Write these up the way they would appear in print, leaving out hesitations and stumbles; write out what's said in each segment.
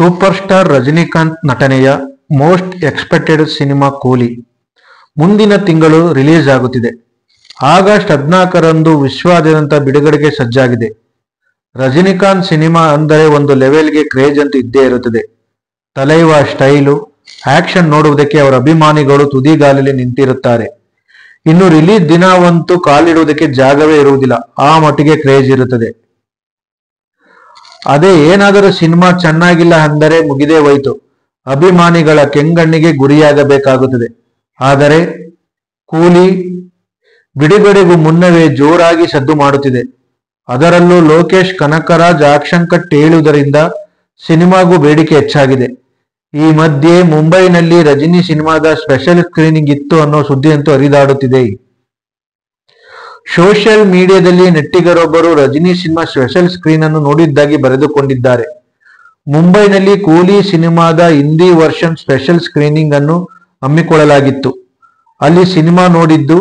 Super star Rajinikanth ನಟನೆಯ most expected cinema ಕೂಲಿ ಮುಂದಿನ ತಿಂಗಳು ರಿಲೀಸ್ ಆಗುತ್ತಿದೆ. ಆಗಸ್ಟ್ 14ರಂದು ವಿಶ್ವಾದ್ಯಂತ ಬಿಡುಗಡೆಗೆ ಸಜ್ಜಾಗಿದೆ. ರಜನಿಕಾಂತ್ ಸಿನಿಮಾ ಅಂದರೆ ಒಂದು ಲೆವೆಲ್ಗೆ ಕ್ರೇಜ್ ಅಂತೂ ಇದ್ದೇ ಇರುತ್ತದೆ. ತಲೈವ ಸ್ಟೈಲು, ಆಕ್ಷನ್ ನೋಡುವುದಕ್ಕೆ ಅವರ ಅಭಿಮಾನಿಗಳು ತುದಿಗಾಲಲ್ಲಿ ನಿಂತಿರುತ್ತಾರೆ. ಇನ್ನು ರಿಲೀಸ್ ದಿನವಂತೂ ಕಾಲಿಡುವುದಕ್ಕೆ ಜಾಗವೇ ಇರುವುದಿಲ್ಲ, ಆ ಮಟ್ಟಿಗೆ ಕ್ರೇಜ್ ಇರುತ್ತದೆ. ಅದೇ ಏನಾದರೂ ಸಿನಿಮಾ ಚೆನ್ನಾಗಿಲ್ಲ ಅಂದರೆ ಮುಗಿದೇ ಹೋಯ್ತು, ಅಭಿಮಾನಿಗಳ ಕೆಂಗಣ್ಣಿಗೆ ಗುರಿಯಾಗಬೇಕಾಗುತ್ತದೆ. ಆದರೆ ಕೂಲಿ ಬಿಡುಗಡೆಗೂ ಮುನ್ನವೇ ಜೋರಾಗಿ ಸದ್ದು ಮಾಡುತ್ತಿದೆ. ಅದರಲ್ಲೂ ಲೋಕೇಶ್ ಕನಕರಾಜ್ ಆಕ್ಷನ್ ಕಟ್ ಹೇಳುವುದರಿಂದ ಸಿನಿಮಾಗೂ ಬೇಡಿಕೆ ಹೆಚ್ಚಾಗಿದೆ. ಈ ಮಧ್ಯೆ ಮುಂಬೈನಲ್ಲಿ ರಜನಿ ಸಿನಿಮಾದ ಸ್ಪೆಷಲ್ ಸ್ಕ್ರೀನಿಂಗ್ ಇತ್ತು ಅನ್ನೋ ಸುದ್ದಿಯಂತೂ ಹರಿದಾಡುತ್ತಿದೆ. ಸೋಷಿಯಲ್ ಮೀಡಿಯಾದಲ್ಲಿ ನೆಟ್ಟಿಗರೊಬ್ಬರು ರಜನಿ ಸಿನಿಮಾ ಸ್ಪೆಷಲ್ ಸ್ಕ್ರೀನ್ ಅನ್ನು ನೋಡಿದ್ದಾಗಿ ಬರೆದುಕೊಂಡಿದ್ದಾರೆ. ಮುಂಬೈನಲ್ಲಿ ಕೂಲಿ ಸಿನಿಮಾದ ಹಿಂದಿ ವರ್ಷನ್ ಸ್ಪೆಷಲ್ ಸ್ಕ್ರೀನಿಂಗ್ ಅನ್ನು ಹಮ್ಮಿಕೊಳ್ಳಲಾಗಿತ್ತು. ಅಲ್ಲಿ ಸಿನಿಮಾ ನೋಡಿದ್ದು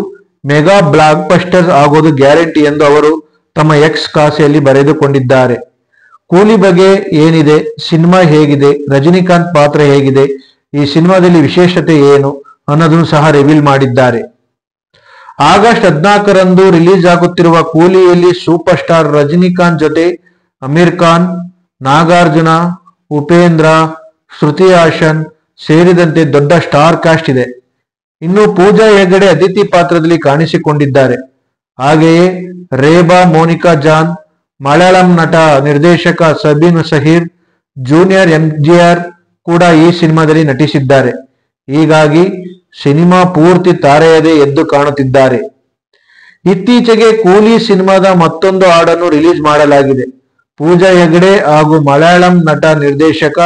ಮೆಗಾ ಬ್ಲಾಕ್ ಬಸ್ಟರ್ ಆಗೋದು ಗ್ಯಾರಂಟಿ ಎಂದು ಅವರು ತಮ್ಮ ಎಕ್ಸ್ ಖಾತೆಯಲ್ಲಿ ಬರೆದುಕೊಂಡಿದ್ದಾರೆ. ಕೂಲಿ ಬಗ್ಗೆ ಏನಿದೆ, ಸಿನಿಮಾ ಹೇಗಿದೆ, ರಜನಿಕಾಂತ್ ಪಾತ್ರ ಹೇಗಿದೆ, ಈ ಸಿನಿಮಾದಲ್ಲಿ ವಿಶೇಷತೆ ಏನು ಅನ್ನೋದನ್ನು ಸಹ ರಿವೀಲ್ ಮಾಡಿದ್ದಾರೆ. ಆಗಸ್ಟ್ 14ರಂದು ರಿಲೀಸ್ ಆಗುತ್ತಿರುವ ಕೂಲಿಯಲ್ಲಿ ಸೂಪರ್ ಸ್ಟಾರ್ ರಜನಿಕಾಂತ್ ಜೊತೆ ಅಮೀರ್ ಖಾನ್, ನಾಗಾರ್ಜುನ, ಉಪೇಂದ್ರ, ಶ್ರುತಿ ಹಾಸನ್ ಸೇರಿದಂತೆ ದೊಡ್ಡ ಸ್ಟಾರ್ ಕಾಸ್ಟ್ ಇದೆ. ಇನ್ನು ಪೂಜಾ ಹೆಗಡೆ ಅತಿಥಿ ಪಾತ್ರದಲ್ಲಿ ಕಾಣಿಸಿಕೊಂಡಿದ್ದಾರೆ. ಹಾಗೆಯೇ ರೇಬಾ ಮೋನಿಕಾ ಜಾನ್, ಮಲಯಾಳಂ ನಟ ನಿರ್ದೇಶಕ ಸಬೀನ್ ಸಹೀರ್, ಜೂನಿಯರ್ ಎಂಜಿಆರ್ ಕೂಡ ಈ ಸಿನಿಮಾದಲ್ಲಿ ನಟಿಸಿದ್ದಾರೆ. ಹೀಗಾಗಿ ಸಿನಿಮಾ ಪೂರ್ತಿ ತಾರೆಯದೇ ಎದ್ದು ಕಾಣುತ್ತಿದ್ದಾರೆ. ಇತ್ತೀಚೆಗೆ ಕೂಲಿ ಸಿನಿಮಾದ ಮತ್ತೊಂದು ಹಾಡನ್ನು ರಿಲೀಸ್ ಮಾಡಲಾಗಿದೆ. ಪೂಜಾ ಹೆಗಡೆ ಹಾಗೂ ಮಲಯಾಳಂ ನಟ ನಿರ್ದೇಶಕ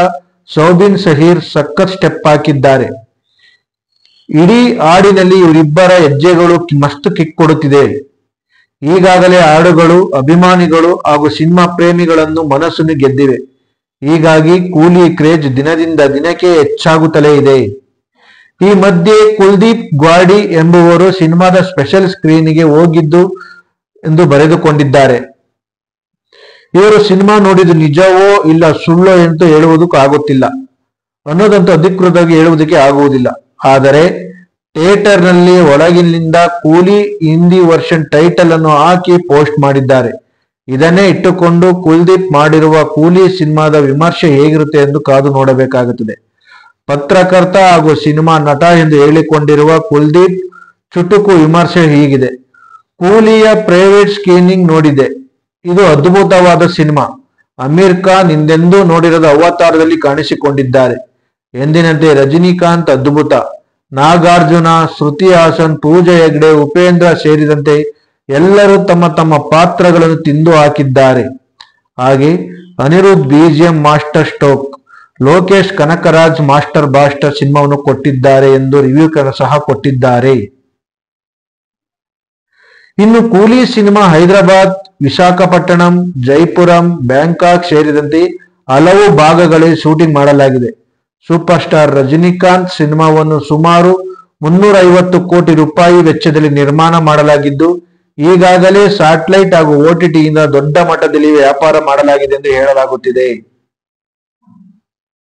ಸೌಬಿನ್ ಸಹೀರ್ ಸಖತ್ ಸ್ಟೆಪ್ ಹಾಕಿದ್ದಾರೆ. ಇಡೀ ಹಾಡಿನಲ್ಲಿ ಇವರಿಬ್ಬರ ಹೆಜ್ಜೆಗಳು ಮಸ್ತ್ ಕಿಕ್ ಕೊಡುತ್ತಿದೆ. ಈಗಾಗಲೇ ಹಾಡುಗಳು ಅಭಿಮಾನಿಗಳು ಹಾಗೂ ಸಿನಿಮಾ ಪ್ರೇಮಿಗಳನ್ನು ಮನಸ್ಸನ್ನು ಗೆದ್ದಿವೆ. ಹೀಗಾಗಿ ಕೂಲಿ ಕ್ರೇಜ್ ದಿನದಿಂದ ದಿನಕ್ಕೆ ಹೆಚ್ಚಾಗುತ್ತಲೇ ಇದೆ. ಈ ಮಧ್ಯೆ ಕುಲ್ದೀಪ್ ಗ್ವಾಡಿ ಎಂಬುವರು ಸಿನಿಮಾದ ಸ್ಪೆಷಲ್ ಸ್ಕ್ರೀನಿಗೆ ಹೋಗಿದ್ದು ಎಂದು ಬರೆದುಕೊಂಡಿದ್ದಾರೆ. ಇವರು ಸಿನಿಮಾ ನೋಡಿದ್ದು ನಿಜವೋ ಇಲ್ಲ ಸುಳ್ಳೋ ಎಂದು ಹೇಳುವುದಕ್ಕೂ ಆಗುತ್ತಿಲ್ಲ, ಅನ್ನೋದಂತೂ ಅಧಿಕೃತವಾಗಿ ಹೇಳುವುದಕ್ಕೆ ಆಗುವುದಿಲ್ಲ. ಆದರೆ ಥಿಯೇಟರ್ನಲ್ಲಿ ಒಳಗಿನಿಂದ ಕೂಲಿ ಹಿಂದಿ ವರ್ಷನ್ ಟೈಟಲ್ ಅನ್ನು ಹಾಕಿ ಪೋಸ್ಟ್ ಮಾಡಿದ್ದಾರೆ. ಇದನ್ನೇ ಇಟ್ಟುಕೊಂಡು ಕುಲ್ದೀಪ್ ಮಾಡಿರುವ ಕೂಲಿ ಸಿನಿಮಾದ ವಿಮರ್ಶೆ ಹೇಗಿರುತ್ತೆ ಎಂದು ಕಾದು ನೋಡಬೇಕಾಗುತ್ತದೆ. ಪತ್ರಕರ್ತ ಹಾಗೂ ಸಿನಿಮಾ ನಟ ಎಂದು ಹೇಳಿಕೊಂಡಿರುವ ಕುಲ್ದೀಪ್ ಚುಟುಕು ವಿಮರ್ಶೆ ಹೀಗಿದೆ. ಕೂಲಿಯ ಪ್ರೈವೇಟ್ ಸ್ಕ್ರೀನಿಂಗ್ ನೋಡಿದೆ, ಇದು ಅದ್ಭುತವಾದ ಸಿನಿಮಾ. ಅಮೀರ್ ಖಾನ್ ಹಿಂದೆಂದೂ ನೋಡಿರದ ಅವತಾರದಲ್ಲಿ ಕಾಣಿಸಿಕೊಂಡಿದ್ದಾರೆ. ಎಂದಿನಂತೆ ರಜನಿಕಾಂತ್ ಅದ್ಭುತ. ನಾಗಾರ್ಜುನ, ಶ್ರುತಿ ಹಾಸನ್, ಪೂಜಾ ಹೆಗ್ಡೆ, ಉಪೇಂದ್ರ ಸೇರಿದಂತೆ ಎಲ್ಲರೂ ತಮ್ಮ ತಮ್ಮ ಪಾತ್ರಗಳನ್ನು ತಿಂದು ಹಾಕಿದ್ದಾರೆ. ಹಾಗೆ Anirudh BGM master stroke, Lokesh Kanagaraj master blaster ಸಿನಿಮಾವನ್ನು ಕೊಟ್ಟಿದ್ದಾರೆ ಎಂದು ರಿವ್ಯೂ ಸಹ ಕೊಟ್ಟಿದ್ದಾರೆ. ಇನ್ನು ಕೂಲಿ ಸಿನಿಮಾ ಹೈದರಾಬಾದ್, ವಿಶಾಖಪಟ್ಟಣಂ, ಜೈಪುರಂ, ಬ್ಯಾಂಕಾಕ್ ಸೇರಿದಂತೆ ಹಲವು ಭಾಗಗಳಲ್ಲಿ ಶೂಟಿಂಗ್ ಮಾಡಲಾಗಿದೆ. ಸೂಪರ್ ಸ್ಟಾರ್ ರಜನಿಕಾಂತ್ ಸಿನಿಮಾವನ್ನು ಸುಮಾರು 350 ಕೋಟಿ ರೂಪಾಯಿ ವೆಚ್ಚದಲ್ಲಿ ನಿರ್ಮಾಣ ಮಾಡಲಾಗಿದ್ದು, ಈಗಾಗಲೇ ಸ್ಯಾಟಲೈಟ್ ಹಾಗೂ OTT ಯಿಂದ ದೊಡ್ಡ ಮಟ್ಟದಲ್ಲಿ ವ್ಯಾಪಾರ ಮಾಡಲಾಗಿದೆ ಎಂದು ಹೇಳಲಾಗುತ್ತಿದೆ.